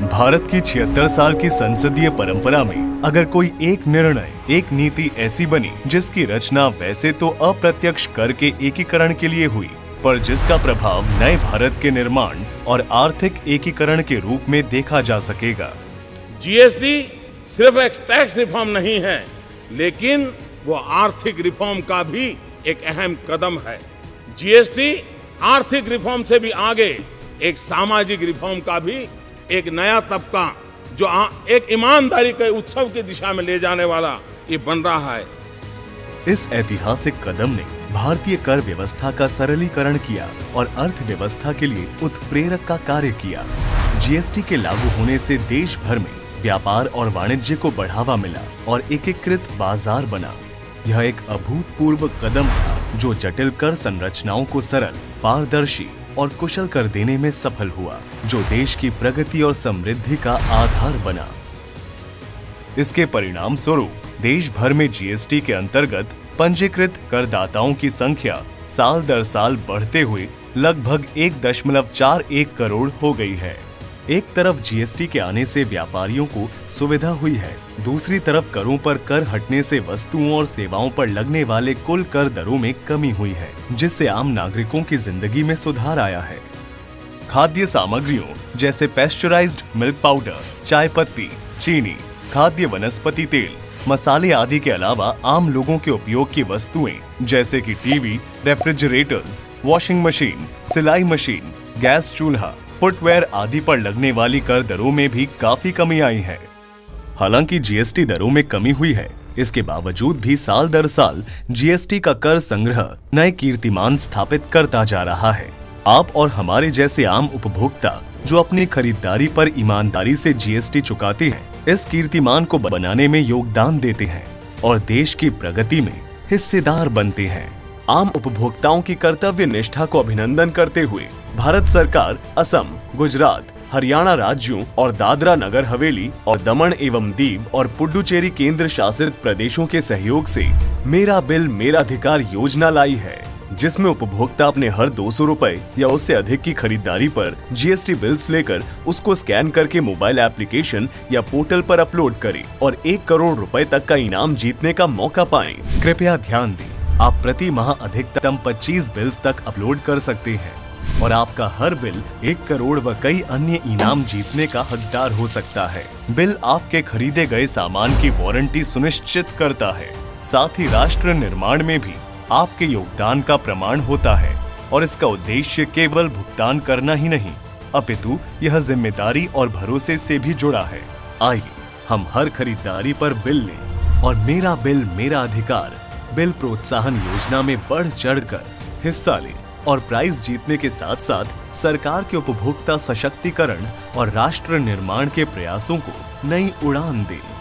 भारत की 76 साल की संसदीय परंपरा में अगर कोई एक निर्णय, एक नीति ऐसी बनी जिसकी रचना वैसे तो अप्रत्यक्ष कर के एकीकरण के लिए हुई, पर जिसका प्रभाव नए भारत के निर्माण और आर्थिक एकीकरण के रूप में देखा जा सकेगा। जीएसटी सिर्फ एक टैक्स रिफॉर्म नहीं है, लेकिन वो आर्थिक रिफॉर्म का भी एक अहम कदम है। जीएसटी आर्थिक रिफॉर्म से भी आगे एक सामाजिक रिफॉर्म का भी एक नया तबका जो एक ईमानदारी के उत्सव की दिशा में ले जाने वाला ये बन रहा है। इस ऐतिहासिक कदम ने भारतीय कर व्यवस्था का सरलीकरण किया और अर्थव्यवस्था के लिए उत्प्रेरक का कार्य किया। जीएसटी के लागू होने से देश भर में व्यापार और वाणिज्य को बढ़ावा मिला और एकीकृत बाजार बना। यह एक अभूतपूर्व कदम था जो जटिल कर संरचनाओं को सरल, पारदर्शी और कुशल कर देने में सफल हुआ, जो देश की प्रगति और समृद्धि का आधार बना। इसके परिणाम स्वरूप देश भर में जीएसटी के अंतर्गत पंजीकृत करदाताओं की संख्या साल दर साल बढ़ते हुए लगभग 1.41 करोड़ हो गई है। एक तरफ जीएसटी के आने से व्यापारियों को सुविधा हुई है, दूसरी तरफ करों पर कर हटने से वस्तुओं और सेवाओं पर लगने वाले कुल कर दरों में कमी हुई है, जिससे आम नागरिकों की जिंदगी में सुधार आया है। खाद्य सामग्रियों जैसे पैस्चराइज्ड मिल्क पाउडर, चाय पत्ती, चीनी, खाद्य वनस्पति तेल, मसाले आदि के अलावा आम लोगों के उपयोग की वस्तुएं जैसे कि टीवी, रेफ्रिजरेटर्स, वॉशिंग मशीन, सिलाई मशीन, गैस चूल्हा, फुटवेयर आदि पर लगने वाली कर दरों में भी काफी कमी आई है। हालांकि जीएसटी दरों में कमी हुई है, इसके बावजूद भी साल दर साल जीएसटी का कर संग्रह नए कीर्तिमान स्थापित करता जा रहा है। आप और हमारे जैसे आम उपभोक्ता जो अपनी खरीदारी पर ईमानदारी से जीएसटी चुकाते हैं, इस कीर्तिमान को बनाने में योगदान देते हैं और देश की प्रगति में हिस्सेदार बनते हैं। आम उपभोक्ताओं की कर्तव्य निष्ठा को अभिनंदन करते हुए भारत सरकार असम, गुजरात, हरियाणा राज्यों और दादरा नगर हवेली और दमन एवं दीव और पुडुचेरी केंद्र शासित प्रदेशों के सहयोग से मेरा बिल मेरा अधिकार योजना लाई है, जिसमें उपभोक्ता अपने हर 200 रुपए या उससे अधिक की खरीदारी पर जीएसटी बिल्स लेकर उसको स्कैन करके मोबाइल एप्लीकेशन या पोर्टल पर अपलोड करें और 1 करोड़ रुपए तक का इनाम जीतने का मौका पाएं। कृपया ध्यान दें, आप प्रति माह अधिकतम 25 बिल्स तक अपलोड कर सकते हैं और आपका हर बिल 1 करोड़ व कई अन्य इनाम जीतने का हकदार हो सकता है। बिल आपके खरीदे गए सामान की वारंटी सुनिश्चित करता है, साथ ही राष्ट्र निर्माण में भी आपके योगदान का प्रमाण होता है और इसका उद्देश्य केवल भुगतान करना ही नहीं, अपितु यह जिम्मेदारी और भरोसे से भी जुड़ा है। आइए हम हर खरीदारी पर बिल लें और मेरा बिल मेरा अधिकार बिल प्रोत्साहन योजना में बढ़ चढ़कर हिस्सा लें और प्राइज जीतने के साथ साथ सरकार के उपभोक्ता सशक्तिकरण और राष्ट्र निर्माण के प्रयासों को नई उड़ान दें।